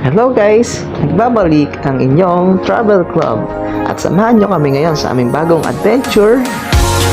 Hello guys! Nagbabalik ang inyong travel club at samahan nyo kami ngayon sa aming bagong adventure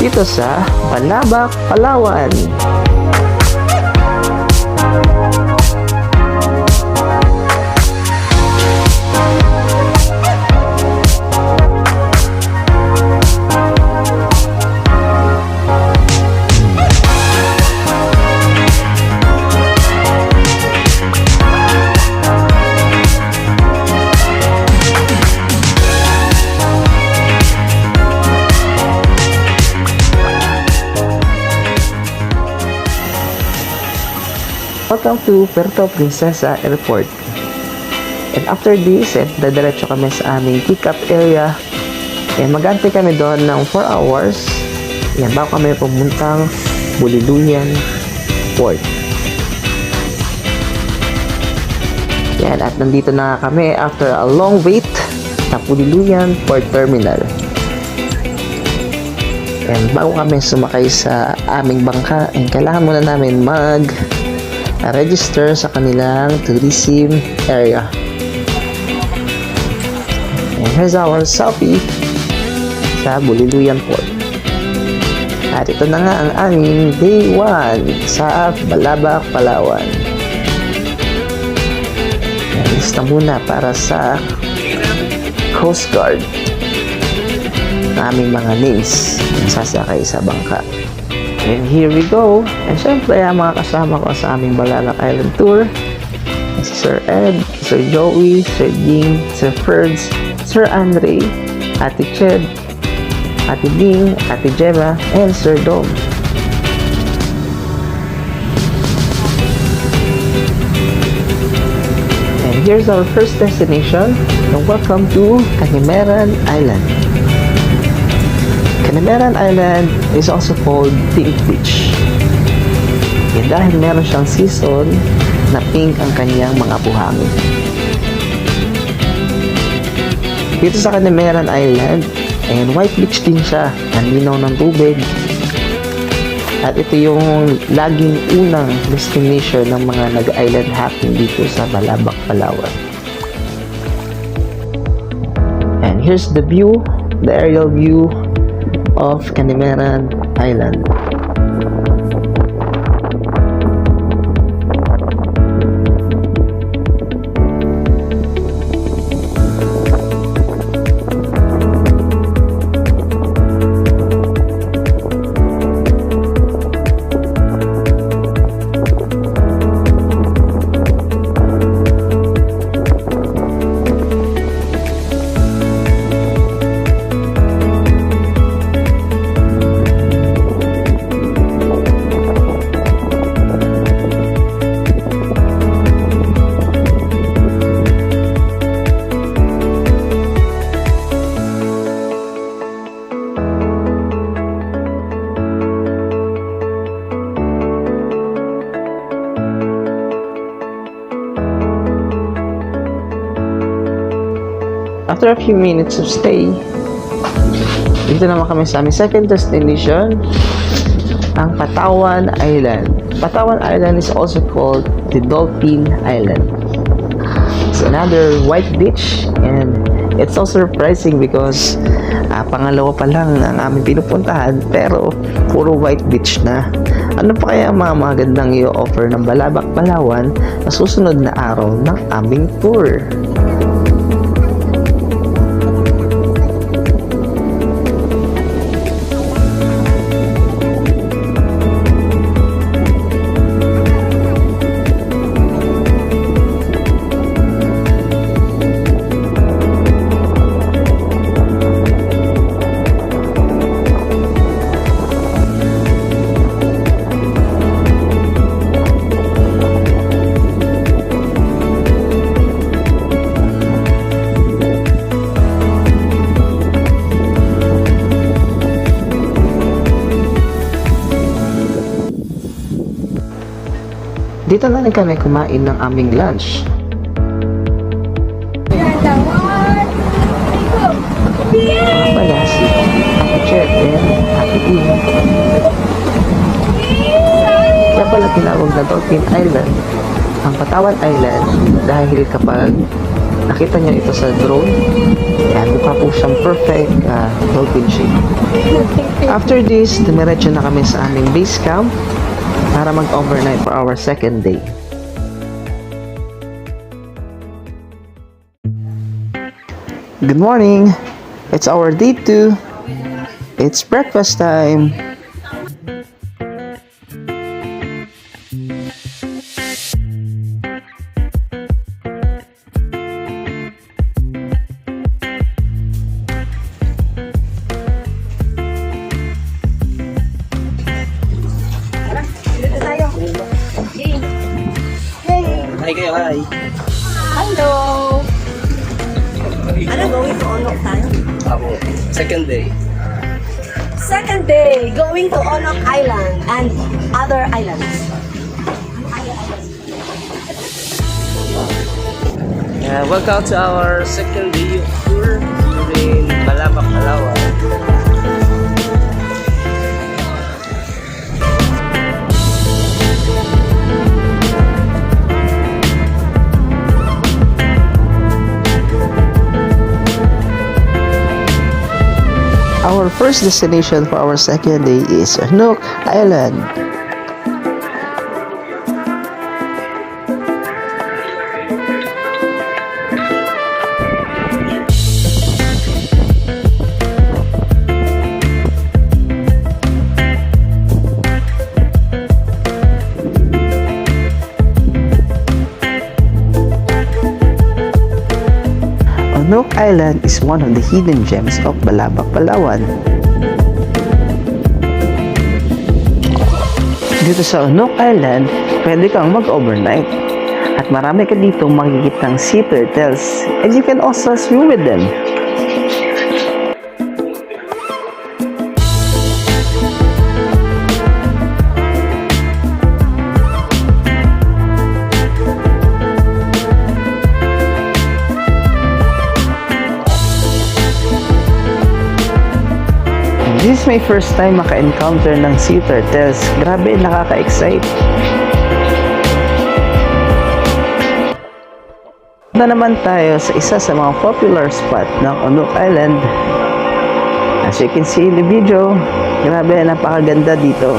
dito sa Balabac, Palawan. Welcome to Puerto Princesa Airport. And after this, dadiretso kami sa aming pick-up area. And mag-antay kami doon ng 4 hours. Yan, bago kami pumuntang Buliluyan Port. Yan, at nandito na kami after a long wait sa Buliluyan Port Terminal. And bago kami sumakay sa aming bangka, kailangan muna namin register sa kanilang tourism area. And here's our selfie sa Buliluyan Port. At ito na nga ang aming day 1 sa Balabac, Palawan. Lista muna para sa Coast Guard na aming mga names na sasakay sa bangka. And here we go. And syempre, ang mga kasama ko sa aming Balabac Island Tour, si Sir Ed, Sir Joey, Sir Jing, Sir Ferds, Sir Andre, Ate Ched, Ate Bing, Ate Gemma, and Sir Dom. And here's our first destination. And welcome to Canimeran Island. Canimeran Island is also called Pink Beach. Dahil meron siyang season na pink ang kanyang mga buhangin. Dito sa Canimeran Island, white beach din siya. Ang linaw ng tubig. At ito yung laging unang destination ng mga nag-island hopping dito sa Balabac, Palawan. And here's the view, the aerial view of Canimeran Island. After a few minutes of stay, dito naman kami sa aming second destination, ang Patawan Island. Patawan Island is also called the Dolphin Island. It's another white beach, and it's also surprising because pangalawa pa lang ang aming pinupuntahan, pero puro white beach na. Ano pa kaya ang mga magandang i-offer ng Balabac, Palawan na susunod na araw ng aming tour? Dito na rin kami kumain ng aming lunch. Pala si Ate Chet and Ate Bing. Kaya pala tinawag na Dolphin Island ang Patawan Island dahil kapag nakita nyo ito sa drone, yan, mukha po siyang perfect dolphin shape. After this, dumiretso na kami sa aming base camp para mag-overnight for our second day. Good morning! It's our day 2. It's breakfast time. Hi kayo, hi. Hello! Ano going to Onok time? Ako, second day. Second day, going to Onok Island and other islands. Welcome to our second day of tour during Balabac, Palawan. Our first destination for our second day is Onok Island. Onok Island is one of the hidden gems of Balabac, Palawan. Dito sa Onok Island, pwede kang mag-overnight. At marami ka dito makikitang sea turtles and you can also swim with them. This is my first time maka-encounter ng sea turtles. Grabe, nakaka-excite. Na naman tayo sa isa sa mga popular spot ng Onok Island. As you can see in the video, grabe, napakaganda dito.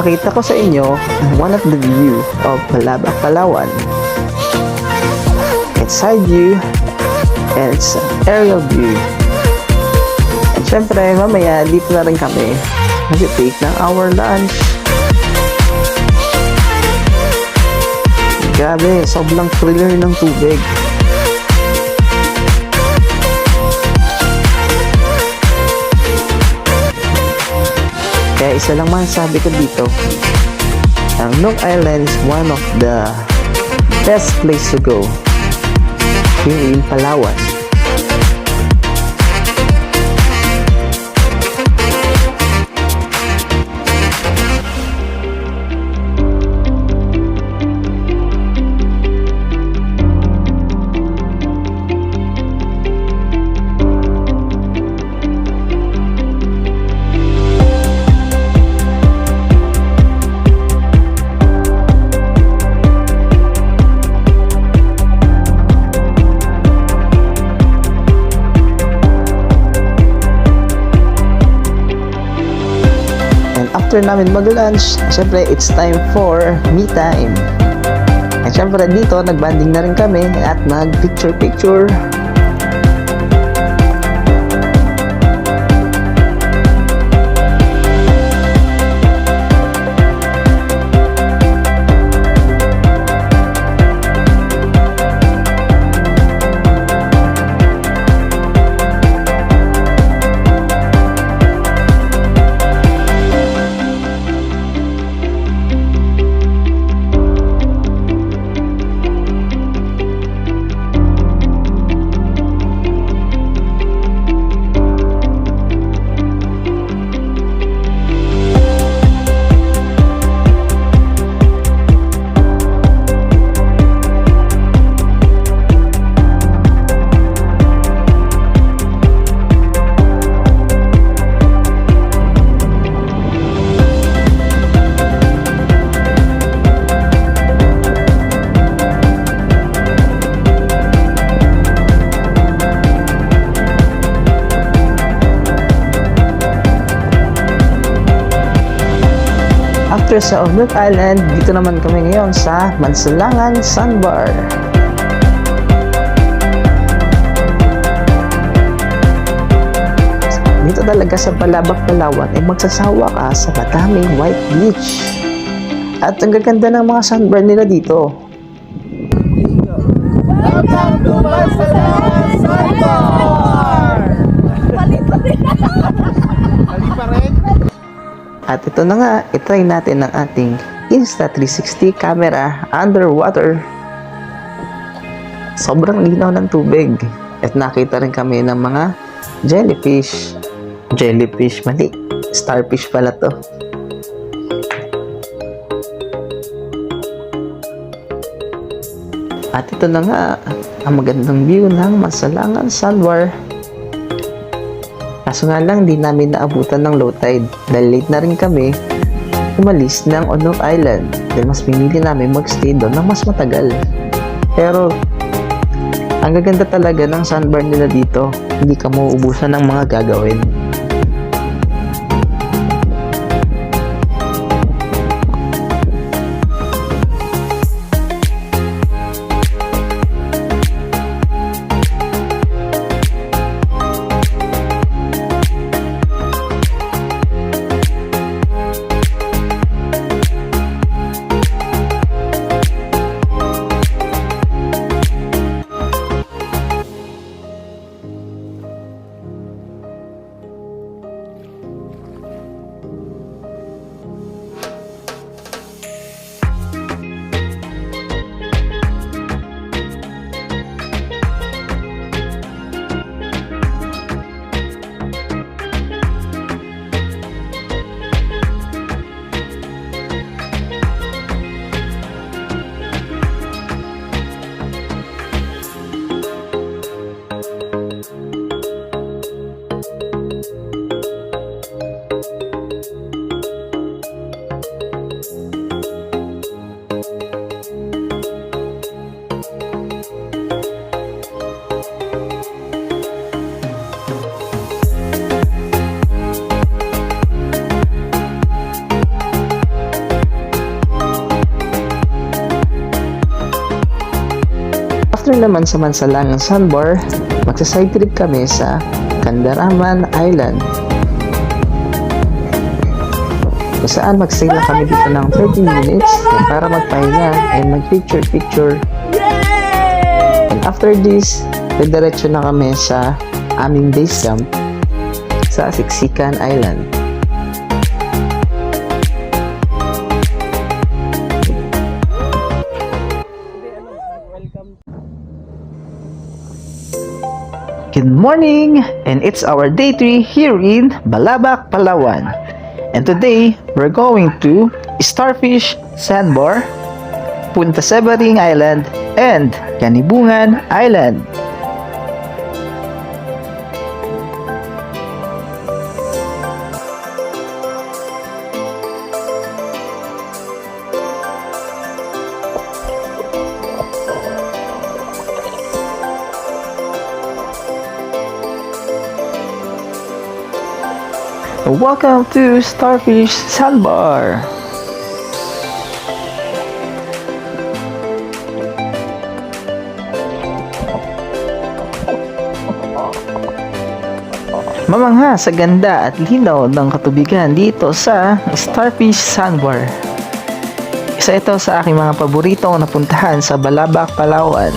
Pakita ko sa inyo one of the view of Balabac, Palawan. It's side view and it's aerial view. And syempre, mamaya dito na rin kami mag-take ng our lunch. Grabe, sobrang thriller ng tubig. Kaya isa lang masasabi ko dito, ang Onok Island is one of the best place to go here in Palawan. after namin mag-lunch, syempre it's time for me time. At syempre dito, nagbanding na rin kami at nag-picture-picture. After sa Onok Island, dito naman kami ngayon sa Mansalangan Sandbar. Dito talaga sa Balabac, Palawan ay magsasawa ka sa madaming white beach. At ang gaganda ng mga sandbar nila dito. Welcome to Mansalangan Sandbar! Mali pa rin? At ito na nga, itry natin ang ating Insta360 camera underwater. Sobrang linaw ng tubig. At nakita rin kami ng mga jellyfish. Jellyfish, mali. Starfish pala to. At ito na nga, ang magandang view ng Mansalangan Sandbar. Kaso nga lang, di namin naabutan ng low tide. Dahil late na rin kami umalis ng Onok Island. Dahil mas pinili namin magstay doon ng mas matagal. Pero, ang gaganda talaga ng sandbar nila dito. Hindi ka mauubusan ng mga gagawin. After naman sa Mansalangan Sandbar, magsa-side trip kami sa Candaraman Island. Kung saan magstay na kami dito ng 30 minutes para magpahinga and mag-picture-picture. And after this, diretso na kami sa aming base camp sa Siksikan Island. Good morning! And it's our day 3 here in Balabac, Palawan. And today, we're going to Starfish Sandbar, Punta Sebaring Island, and Kanibungan Island. Welcome to Starfish Sandbar. Mamangha sa ganda at linaw ng katubigan dito sa Starfish Sandbar. Isa ito sa aking mga paboritong napuntahan sa Balabac, Palawan.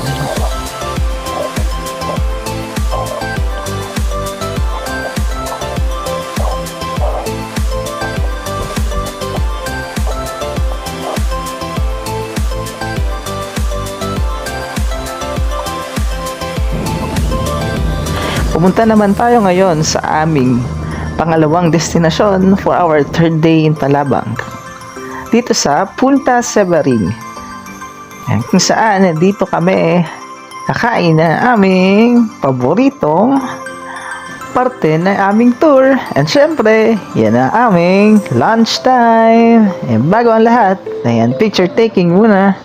Pumunta naman tayo ngayon sa aming pangalawang destinasyon for our third day in Palabang. Dito sa Punta Severin. Kung saan dito kami kakain ng aming paboritong parte ng aming tour. And syempre, yan ang aming lunch time. And bago ang lahat, ayan, picture taking muna.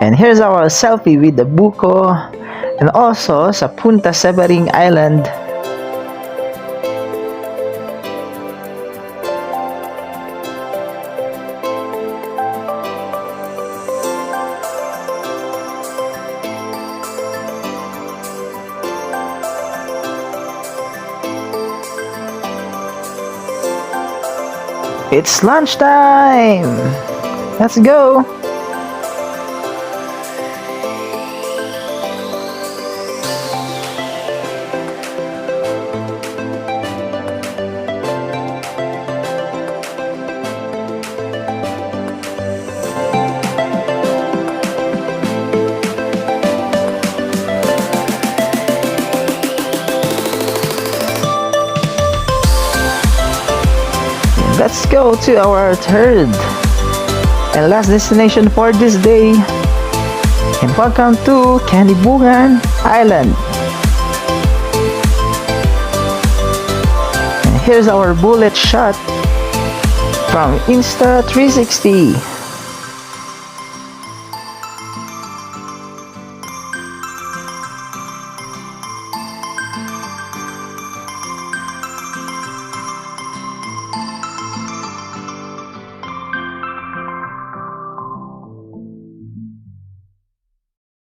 And here's our selfie with the buko. And also sa Punta Severin Island. It's lunchtime! Let's go! Let's go to our third and last destination for this day. And welcome to Canibungan Island. And here's our bullet shot from Insta360.